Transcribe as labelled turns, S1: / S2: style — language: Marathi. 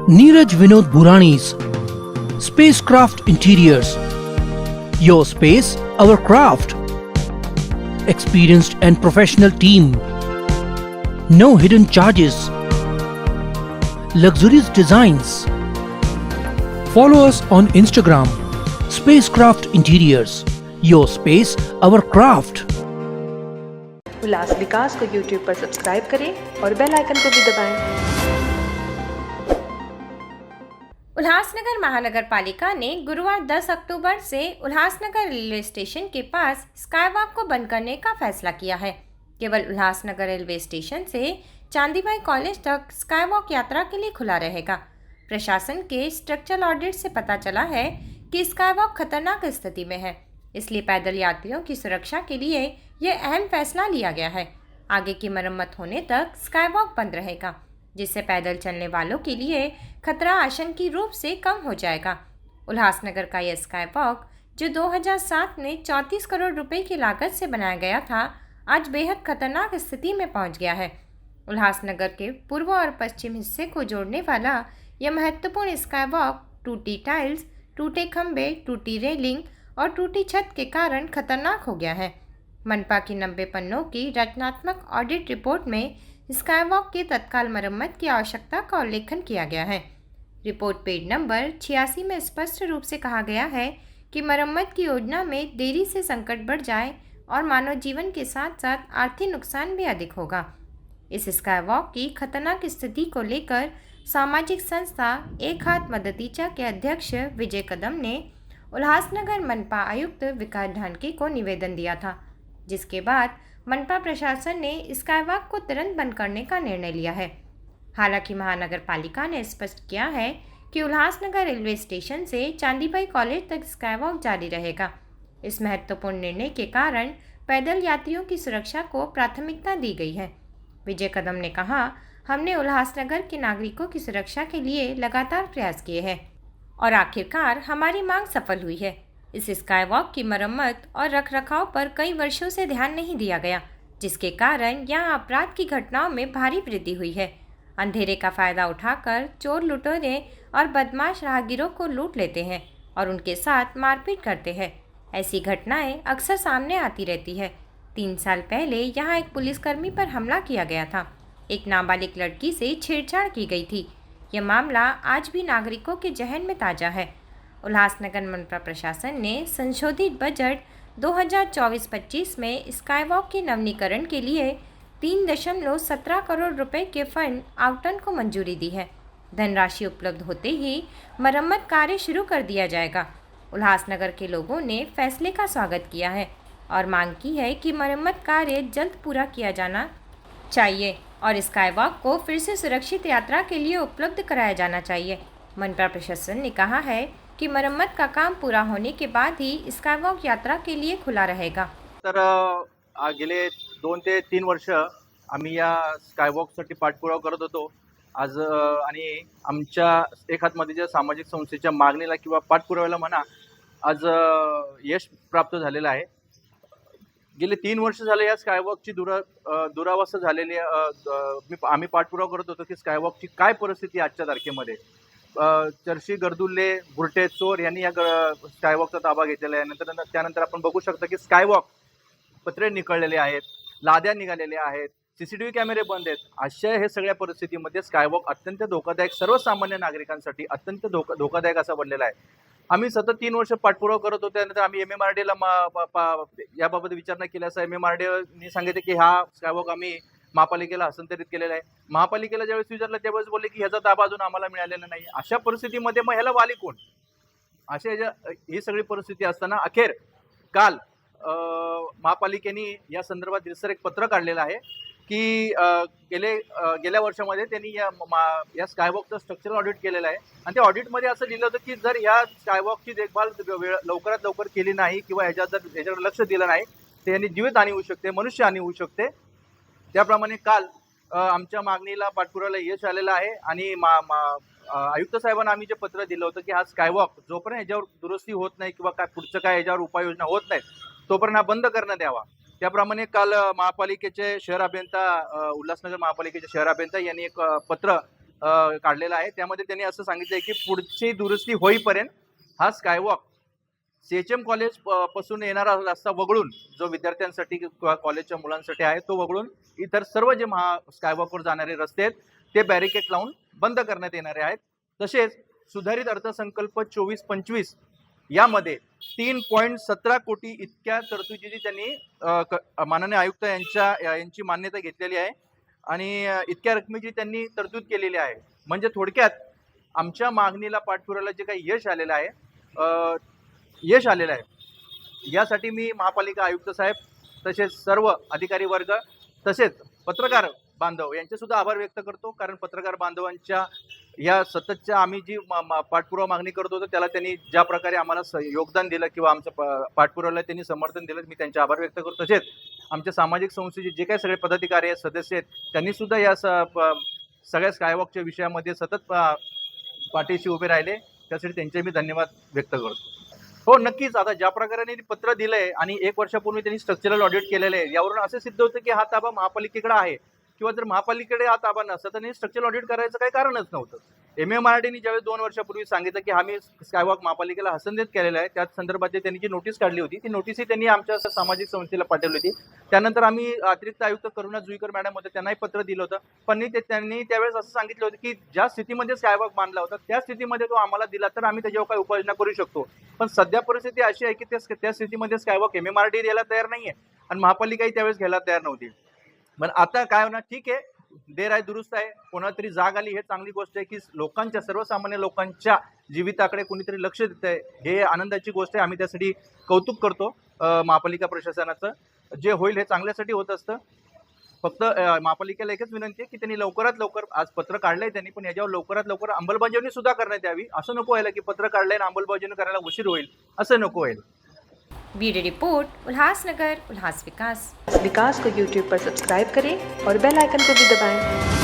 S1: Neeraj Vinod Burani's Spacecraft Interiors. Your space, our craft. Experienced and professional team. No hidden charges. Luxurious designs. Follow us on Instagram. Spacecraft Interiors. Your space, our craft.
S2: उल्लास विकास को YouTube पर सब्सक्राइब करें और बेल आइकन को भी दबाएं।
S3: उल्लासनगर महानगर पालिका ने गुरुवार 10 अक्टूबर से उल्लासनगर रेलवे स्टेशन के पास स्काईवॉक को बंद करने का फैसला किया है। केवल उल्लासनगर रेलवे स्टेशन से चांदीबाई कॉलेज तक स्काईवॉक यात्रा के लिए खुला रहेगा। प्रशासन के स्ट्रक्चरल ऑडिट से पता चला है कि स्काईवॉक खतरनाक स्थिति में है, इसलिए पैदल यात्रियों की सुरक्षा के लिए यह अहम फैसला लिया गया है। आगे की मरम्मत होने तक स्काईवॉक बंद रहेगा, जिससे पैदल चलने वालों के लिए खतरा आशंकी रूप से कम हो जाएगा। उल्लासनगर का यह स्काईवॉक, जो 2007 में 34 करोड़ रुपए की लागत से बनाया गया था, आज बेहद खतरनाक स्थिति में पहुंच गया है। उल्लासनगर के पूर्व और पश्चिम हिस्से को जोड़ने वाला यह महत्वपूर्ण स्काईवॉक टूटी टाइल्स, टूटे खंभे, टूटी रेलिंग और टूटी छत के कारण खतरनाक हो गया है। मनपा की 90 पन्नों की रचनात्मक ऑडिट रिपोर्ट में स्काईवॉक की तत्काल मरम्मत की आवश्यकता का उल्लेखन किया गया है। रिपोर्ट पेज नंबर 86 में स्पष्ट रूप से कहा गया है कि मरम्मत की योजना में देरी से संकट बढ़ जाए और मानव जीवन के साथ साथ आर्थिक नुकसान भी अधिक होगा। इस स्काईवॉक की खतरनाक स्थिति को लेकर सामाजिक संस्था एक हाथ मदतीचा के अध्यक्ष विजय कदम ने उल्लासनगर मनपा आयुक्त विकास ढानके को निवेदन दिया था, जिसके बाद मनपा प्रशासन ने स्काईवॉक को तुरंत बंद करने का निर्णय लिया है। हालांकि महानगर पालिका ने स्पष्ट किया है कि उल्लासनगर रेलवे स्टेशन से चांदीबाई कॉलेज तक स्काईवॉक जारी रहेगा। इस महत्वपूर्ण निर्णय के कारण पैदल यात्रियों की सुरक्षा को प्राथमिकता दी गई है। विजय कदम ने कहा, हमने उल्लासनगर के नागरिकों की सुरक्षा के लिए लगातार प्रयास किए हैं और आखिरकार हमारी मांग सफल हुई है। इस स्काईवॉक की मरम्मत और रखरखाव पर कई वर्षों से ध्यान नहीं दिया गया, जिसके कारण यहां अपराध की घटनाओं में भारी वृद्धि हुई है। अंधेरे का फायदा उठाकर चोर, लुटेरे और बदमाश राहगीरों को लूट लेते हैं और उनके साथ मारपीट करते हैं। ऐसी घटनाएं अक्सर सामने आती रहती है। 3 साल पहले यहाँ एक पुलिसकर्मी पर हमला किया गया था। एक नाबालिग लड़की से छेड़छाड़ की गई थी। यह मामला आज भी नागरिकों के जहन में ताज़ा है। उल्लासनगर मनपा प्रशासन ने संशोधित बजट 2024-25 में स्काईवॉक के नवीनीकरण के लिए 3.17 करोड़ रुपए के फंड आवंटन को मंजूरी दी है। धनराशि उपलब्ध होते ही मरम्मत कार्य शुरू कर दिया जाएगा। उल्लासनगर के लोगों ने फैसले का स्वागत किया है और मांग की है कि मरम्मत कार्य जल्द पूरा किया जाना चाहिए और स्काईवॉक को फिर से सुरक्षित यात्रा के लिए उपलब्ध कराया जाना चाहिए। मनपा प्रशासन ने कहा है की मरम्मत का काम पूरा होने के बाद ही स्काईवॉक यात्रा के लिए खुला रहेगा।
S4: तर गेले 2 ते 3 वर्ष आम्ही या स्काईवॉकसाठी पाठपुरावा करत होतो। आज आणि आमच्या एक हात मदतीच्या सामाजिक संस्थेच्या मागणीला किंवा पाठपुराव्याला म्हणा, आज यश प्राप्त झालेलं आहे। गेले 3 वर्ष झाले या स्काईवॉकची दुरावस्था झालेली आम्ही पाठपुरावा करत होतो की स्काईवॉकची काय परिस्थिती आजच्या तारखेमध्ये। चर्शी, गर्दुल्ले, भुरटे, चोर यांनी या स्काईवॉकचा ताबा घेतलेला आहे। त्यानंतर आपण बघू शकता की स्काईवॉक पत्रे निकळलेले आहेत, लाद्या निघालेल्या आहेत, सीसीटीव्ही कॅमेरे बंद आहेत। अशा हे सगळ्या परिस्थितीमध्ये स्काईवॉक अत्यंत धोकादायक, सर्वसामान्य नागरिकांसाठी अत्यंत धोकादायक असा बनलेला आहे। आम्ही सतत 3 वर्ष पाठपुरावा करत होतो। त्यानंतर आम्ही MMRDला याबाबत विचारणा केली असता MMRDने सांगितले की हा स्काईवॉक आम्ही महापालिकेला हस्तांतरित केलेला आहे। महापालिकेला ज्यावेळेस विचारलं त्यावेळेस बोलले की ह्याचा ताबा अजून आम्हाला मिळालेला नाही। अशा परिस्थितीमध्ये मग ह्याला वाली कोण? ही सगळी परिस्थिती असताना अखेर काल महापालिकेने या संदर्भात दिवसर एक पत्र काढलेलं आहे की गेल्या वर्षामध्ये त्यांनी या स्काईवॉकचं स्ट्रक्चरल ऑडिट केलेलं आहे आणि त्या ऑडिटमध्ये असं लिहिलं होतं की जर या स्काईवॉकची देखभाल लवकरात लवकर केली नाही किंवा याच्याकडे लक्ष दिलं नाही तर यांनी जीवितहानी होऊ शकते, मनुष्यहानी होऊ शकते। त्याप्रमाणे काल आमच्या मागणीला पाठपुराव्याला यश आलेलं आहे आणि आयुक्त साहेबांना आम्ही जे पत्र दिलं होतं की हा स्काईवॉक जोपर्यंत याच्यावर दुरुस्ती होत नाही किंवा काय पुढचं काय याच्यावर उपाययोजना होत नाही तोपर्यंत हा बंद करण्यात यावा। त्याप्रमाणे काल महापालिकेचे शहर अभियंता उल्हासनगर महापालिकेचे शहर अभियंता यांनी एक पत्र काढलेला आहे. त्यामध्ये त्यांनी असं सांगितलं आहे की पुढची दुरुस्ती होईपर्यंत हा स्कायवॉक CHM कॉलेज पासून येणारा रस्ता वगळून, जो विद्यार्थ्यांसाठी किंवा कॉलेजच्या मुलांसाठी आहे तो वगळून, इतर सर्व जे स्कायवॉकवर जाणारे रस्ते आहेत ते बॅरिकेड लावून बंद करण्यात येणारे आहेत. तसेच सुधारित अर्थसंकल्प 24-25 यामध्ये 3.17 कोटी इतक्या तरतुदी त्यांनी माननीय आयुक्त यांची मान्यता घेतलेली आहे आणि इतक्या रकमेची त्यांनी तरतूद केलेली आहे. म्हणजे थोडक्यात आमच्या मागणीला पाठपुराव्याला जे काही यश आलेलं आहे, यासाठी मी महापालिका आयुक्त साहेब, तसेच सर्व अधिकारी वर्ग, तसेच पत्रकार बांधव यांचे सुद्धा आभार व्यक्त करतो. कारण पत्रकार बांधवांच्या या सततच्या आम्ही जी पाठपुरावा मागणी करत होतो त्याला त्यांनी ज्या प्रकारे आम्हाला योगदान दिलं किंवा आमचं पाठपुराव्याला त्यांनी समर्थन दिलं, मी त्यांचे आभार व्यक्त करतो. तसेच आमच्या सामाजिक संस्थेचे जे काही सगळे पदाधिकारी आहेत, सदस्य आहेत, त्यांनी सुद्धा या सगळ्या स्कायवॉकच्या विषयामध्ये सतत पाठीशी उभे राहिले, त्यासाठी त्यांचे मी धन्यवाद व्यक्त करतो. हो, नक्कीच. आता ज्या प्रकारे पत्र दिलंय आणि 1 वर्षापूर्वी त्यांनी स्ट्रक्चरल ऑडिट केलेलं आहे, यावरून असं सिद्ध होतं की हा ताबा महापालिकेकडे आहे, किंवा जर महापालिकेकडे हा ताबा नसता तर स्ट्रक्चरल ऑडिट करायचं काही कारणच नव्हतं. MMRDने ज्यावेळेस 2 वर्षापूर्वी सांगितलं की आम्ही स्कायवॉक महापालिकेला हस्तांतरित केलेला आहे, त्या संदर्भात त्यांनी जी नोटीस काढली होती, ती नोटीसही त्यांनी आमच्या सामाजिक संस्थेला पाठवली होती. त्यानंतर आम्ही अतिरिक्त आयुक्त करुणा जुईकर मॅडम होते, त्यांनाही पत्र दिलं होतं, पण त्यांनी त्यावेळेस असं सांगितलं होतं की ज्या स्थितीमध्ये स्कायवॉक बांधला होता त्या स्थितीमध्ये तो आम्हाला दिला तर आम्ही त्याच्यावर काही उपाययोजना करू शकतो. पण सध्या परिस्थिती अशी आहे की त्या स्थितीमध्ये स्कायवॉक MMRD द्यायला तयार नाहीये आणि महापालिकाही त्यावेळेस घ्यायला तयार नव्हती. पण आता काय होणार, ठीक आहे, देर आहे दुरुस्त आहे, कोणाला तरी जाग आली, हे चांगली गोष्ट आहे की लोकांच्या, सर्वसामान्य लोकांच्या जीविताकडे कोणीतरी लक्ष देत आहे, हे आनंदाची गोष्ट आहे. आम्ही त्यासाठी कौतुक करतो महापालिका प्रशासनाचं. जे होईल हे चांगल्यासाठी होत असतं. फक्त महापालिकेला एकच विनंती आहे की त्यांनी लवकरात लवकर, आज पत्र काढलंय त्यांनी, पण याच्यावर लवकरात लवकर अंमलबजावणी सुद्धा करण्यात यावी. असं नको व्हायला की पत्र काढलंय आणि अंमलबजावणी करायला उशीर होईल, असं नको व्हायला.
S3: ब्यूरो रिपोर्ट, उल्हासनगर, उल्हास विकास।
S2: विकास को YouTube पर सब्सक्राइब करें और बेल आइकन को भी दबाएं।